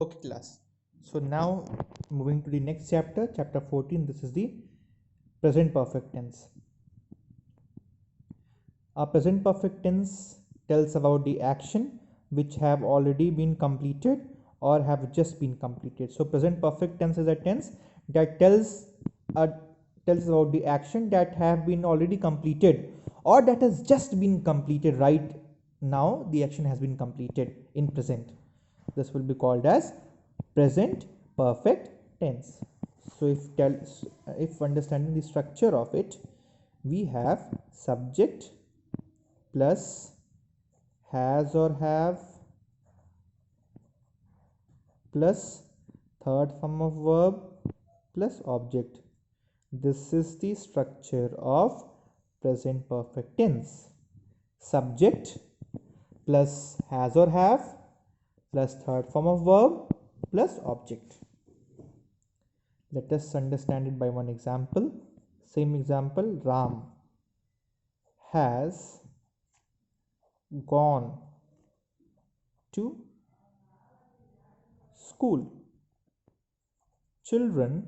Okay, class. So now moving to the next chapter, chapter 14. This is the present perfect tense. Our present perfect tense tells about the action which have already been completed or have just been completed. So present perfect tense is a tense that uh, tells about the action that have been already completed or that has just been completed right now. The action has been completed in present. This will be called as present perfect tense. So if understanding the structure of it, we have subject plus has or have plus third form of verb plus object. This is the structure of present perfect tense. Subject plus has or have plus third form of verb plus object. Let us understand it by one example. Same example, Ram has gone to school. Children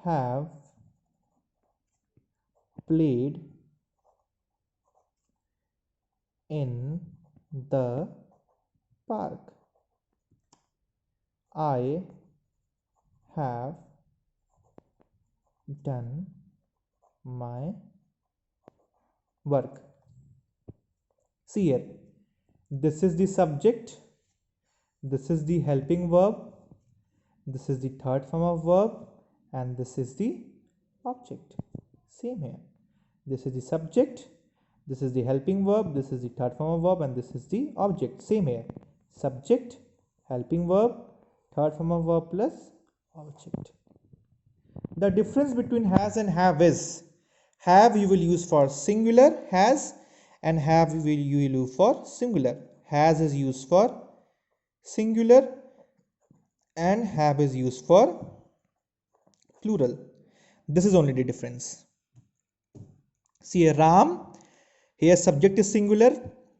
have played in the park. I have done my work. See here, this is the subject, this is the helping verb, this is the third form of verb, and this is the object. Same here. This is the subject, this is the helping verb, this is the third form of verb, and this is the object. Same here. Subject, helping verb, third form of verb plus object. The difference between has and have is have you will use for singular has and have you will use for singular. Has is used for singular and have is used for plural. This is only the difference. See, Ram, here subject is singular,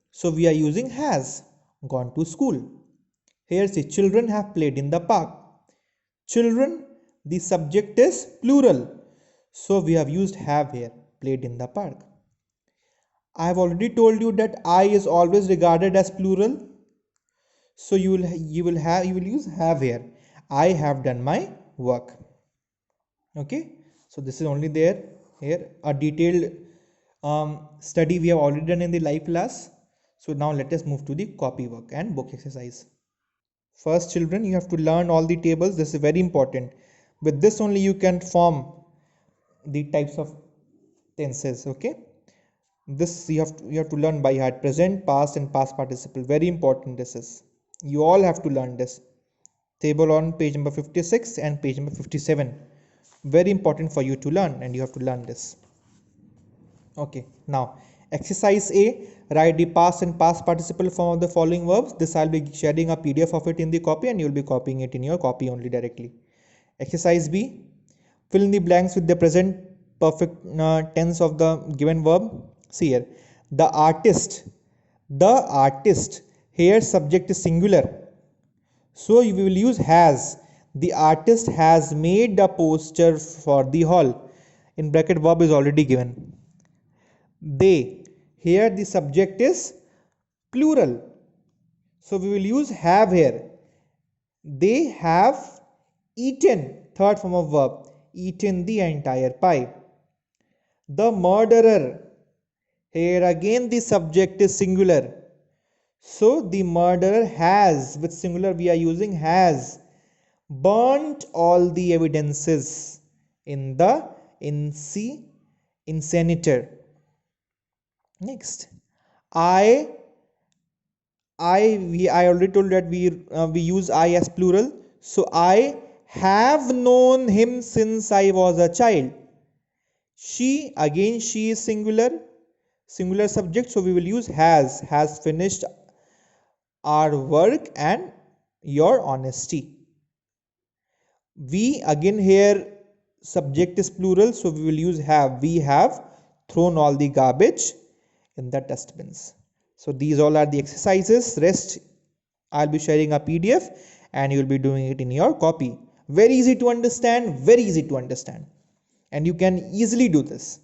so we are using has gone to school. Here see, children have played in the park. Children, the subject is plural, so we have used have here, played in the park. I have already told you that I is always regarded as plural, so you will use have here. I have done my work. Okay, so this is only there. Here a detailed study we have already done in the live class. So now let us move to the copy work and book exercise. First, children, you have to learn all the tables. This is very important. With this only you can form the types of tenses. Okay, this you have to learn by heart. Present, past, and past participle. Very important. This is, you all have to learn this table on page number 56 and page number 57. Very important for you to learn, and you have to learn this. Okay, now exercise A, write the past and past participle form of the following verbs. This I'll be sharing a PDF of it in the copy, and you'll be copying it in your copy only directly. Exercise B, fill in the blanks with the present perfect tense of the given verb. See here, the artist, the artist. Here subject is singular, so we will use has. The artist has made the poster for the hall. In bracket verb is already given. They, here the subject is plural, so we will use have here. They have eaten, third form of verb, eaten the entire pie. The murderer, here again the subject is singular, so the murderer has, with singular we are using has, burnt all the evidences in the incinerator. Next, I I already told that we use I as plural, so I have known him since I was a child. She, again she is singular subject, so we will use has finished our work and your honesty. We, again here subject is plural, so we will use have. We have thrown all the garbage in the dustbins. So these all are the exercises. Rest I'll be sharing a PDF and you'll be doing it in your copy. Very easy to understand, very easy to understand. And you can easily do this.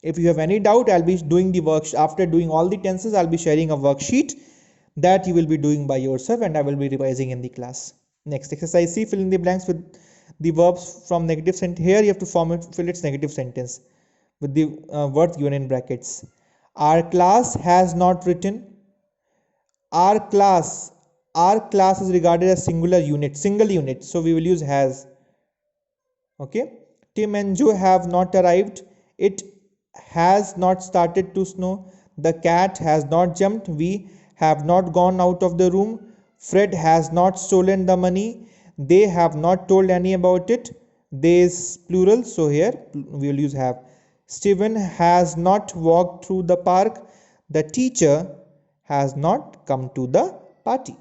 If you have any doubt, I'll be doing the work after doing all the tenses. I'll be sharing a worksheet that you will be doing by yourself and I will be revising in the class. Next exercise C, fill in the blanks with the verbs from negative sentence. Here you have to fill its negative sentence with the words given in brackets. Our class has not written. Our class, our class is regarded as single unit, so we will use has. Okay, Tim and Joe have not arrived. It has not started to snow. The cat has not jumped. We have not gone out of the room. Fred has not stolen the money. They have not told any about it. They is plural, so here we will use have. Stephen has not walked through the park. The teacher has not come to the party.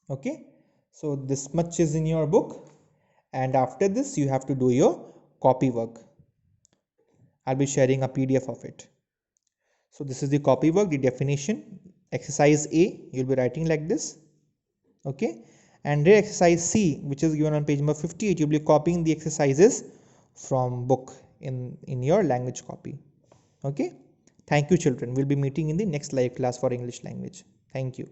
Okay, so this much is in your book, and after this you have to do your copy work. I'll be sharing a PDF of it. So this is the copy work, the definition. Exercise A, you'll be writing like this. Okay, and then exercise C, which is given on page number 58, you'll be copying the exercises from book in your language copy. Okay, thank you children. We'll be meeting in the next live class for English language. Thank you.